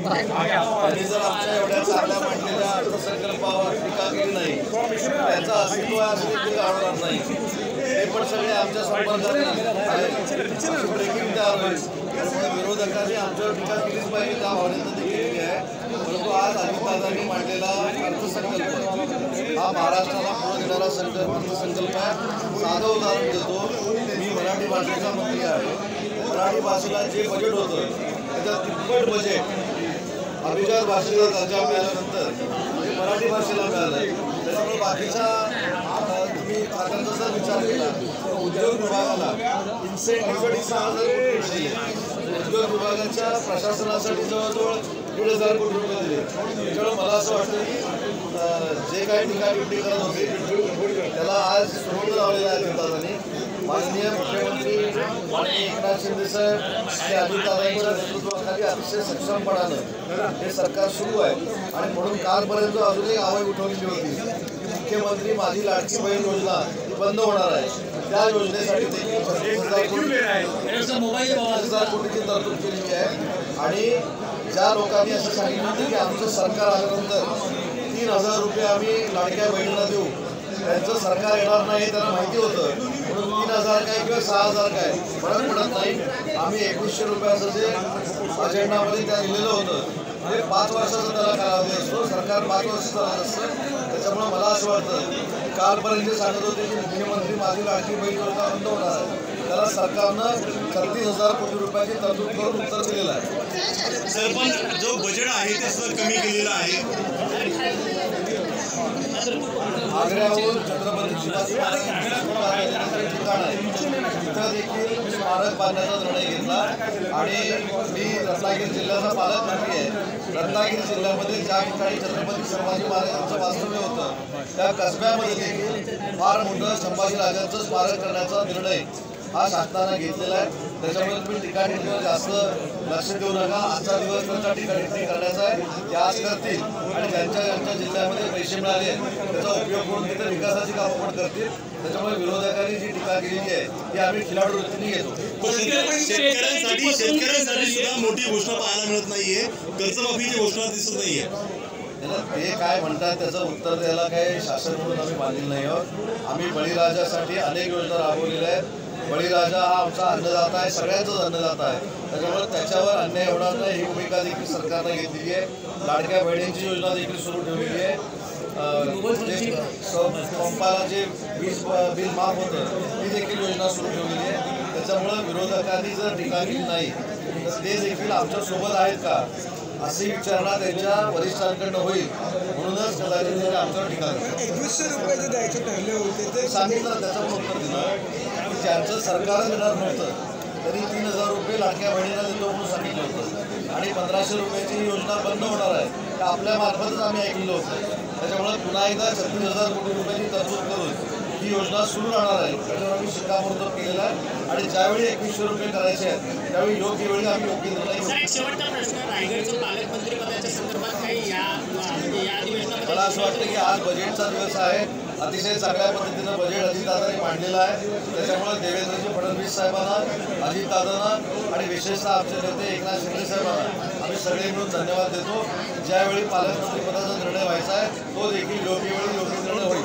त्यांनी जर आमच्या एवढ्या चांगल्या मांडलेल्या अर्थसंकल्पावर टीका केली नाही, त्याचं अस्तित्व असं देखील आवडणार नाही. ते पण सगळे आमच्या संपर्कात ब्रेकिंग तयार होईल. त्यामुळे विरोधकांनी आमच्यावर टीका केलीच पाहिजे, त्या भावनेनं ती केलेली आहे. परंतु आज अजितदादांनी मांडलेला अर्थसंकल्प हा महाराष्ट्राला पुढे देणारा अर्थसंकल्प आहे. साधं उदाहरण देतो, मी मराठी भाषेचा मंत्री आहे. मराठी भाषेला जे बजेट होतं त्याचं तिप्पट बजेट अभिजात भाषेला दर्जा मिळाल्यानंतर हे मराठी भाषेला मिळालं. त्याच्यामुळे बाकीच्या तुम्ही खात्यांचा जर विचार केला तर उद्योग विभागाला इन्सेंटिव्हसाठी 6,000 कोटी दिले. उद्योग विभागाच्या प्रशासनासाठी जवळजवळ 1,500 कोटी रुपये दिले. त्याच्यामुळे मला असं वाटतं की जे काही टीका टिप्पणी करत होते त्याला आज सुरुवात लावलेला आहे अजितदादांनी. माननीय मुख्यमंत्री माननीय एकनाथ शिंदे साहेब आणि अजितदादांच्या नेतृत्वाखाली अतिशय सक्षमपणानं हे सरकार सुरू आहे. आणि म्हणून कालपर्यंत अजूनही आवाज उठवलेली होती. मुख्यमंत्री माझी लाडकी बहीण योजना ही बंद होणार आहे. त्या योजनेसाठी देखील 36,000 कोटीची तरतूद केलेली आहे. आणि ज्या लोकांनी असं सांगितलं होतं की आमचं सरकार आल्यानंतर 3,000 रुपये आम्ही लाडक्या बहिणींना देऊ, त्यांचं सरकार येणार नाही त्यांना माहिती होतं. म्हणून 3,000 काय किंवा 6,000 काय फरक पडत नाही. आम्ही 2,100 रुपयाचं जे अजेंडामध्ये त्या दिलेलं होतं ते 5 वर्षाचा त्याला कालावधी असतो. सरकार 5 वर्ष चालत असतं. त्याच्यामुळे मला असं वाटतं कालपर्यंत सांगत होते की मुख्यमंत्री माझी लाडकी बहीण योजना बंद होणार आहे, त्याला सरकारनं 36,000 कोटी रुपयाची तरतूद करून उत्तर दिलेलं आहे. सर, पण जो बजेट आहे ते सुद्धा कमी केलेलं आहे. आग्र्याहून छत्रपती शिवाजी महाराजांचं ठिकाण आहे, तिथं देखील स्मारक बांधण्याचा निर्णय घेतला. आणि मी रत्नागिरी जिल्ह्याचा पालकमंत्री आहे. रत्नागिरी जिल्ह्यामध्ये ज्या ठिकाणी छत्रपती शिवाजी महाराजांचं वास्तव्य होतं त्या कसब्यामध्ये देखील फार मोठं संभाजी राजांचं स्मारक करण्याचा निर्णय हा शासनानं घेतलेला आहे. त्याच्यामुळे तुम्ही टीका टिप्पणीवर जास्त लक्ष देऊ नका. आजचा दिवस त्यांचा टीका टिप्पणी करण्याचा आहे, ते आज करतील. आणि ज्यांच्या जिल्ह्यामध्ये पैसे मिळाले त्याचा उपयोग करून तिथे विकासाची कामं पण करतील. त्याच्यामुळे विरोधकांनी जी टीका केलेली आहे ती आम्ही खिलाडू वृत्तीने घेतो. शेतकऱ्यांसाठी सुद्धा मोठी घोषणा पाहायला मिळत नाहीये. कर्जमाफीची घोषणा दिसत नाहीये. ते काय म्हणतात त्याचं उत्तर द्यायला काही शासन म्हणून आम्ही मानलेलं नाही आहोत. आम्ही बळीराजासाठी अनेक योजना राबवलेल्या आहेत. बळीराजा हा आमचा अन्नदाता आहे, सगळ्यांचाच अन्नदाता आहे. त्याच्यामुळे त्याच्यावर अन्याय होणार नाही ही भूमिका देखील सरकारनं घेतलेली आहे. लाडक्या बहिणींची योजना देखील सुरू ठेवलेली आहे. पंपाला जे वीज बिल माफ होतं ती देखील योजना सुरू ठेवलेली आहे. त्याच्यामुळं विरोधकांनी जर टीका केली नाही तर ते देखील आमच्यासोबत आहेत का अशी विचारणा त्यांच्या वरिष्ठांकडनं होईल. म्हणूनच कदाचित त्यांनी आमच्यावर टीका केली. 2,100 रुपये जे द्यायचे ठरले होते ते सांगितलं, त्याचं पण उत्तर दिलं की ज्यांचं सरकारच देणार नव्हतं तरी 3,000 रुपये लाडक्या बहिणीला देतो म्हणून सांगितलं होतं. आणि 1,500 रुपयाची योजना बंद होणार आहे ते आपल्या मार्फतच आम्ही ऐकलेलं होतं. त्याच्यामुळे पुन्हा एकदा 36,000 कोटी रुपयाची तरतूद करून ही योजना सुरू राहणार आहे. त्याच्यावर आम्ही शिक्कामोर्तब केलेला आहे. आणि ज्यावेळी 2,100 रुपये करायचे आहेत त्यावेळी योग्य वेळी आम्ही योग्य निर्णय घेऊ. शेवटचा प्रश्न, रायगडचं पालकमंत्री पदाच्या संदर्भात काही या अधिवेशनामध्ये मला असं वाटतं की आज बजेटचा दिवस आहे. अतिशय चांगल्या पद्धतीनं बजेट अजितदादांनी मांडलेलं आहे. त्याच्यामुळे देवेंद्रजी फडणवीस साहेबांना, अजितदादांना आणि विशेषतः आमचे नेते एकनाथ शिंदे साहेबांना आम्ही सगळे मिळून धन्यवाद देतो. ज्यावेळी पालकमंत्री पदाचा निर्णय व्हायचा आहे तो देखील योग्य वेळी योग्य निर्णय होईल.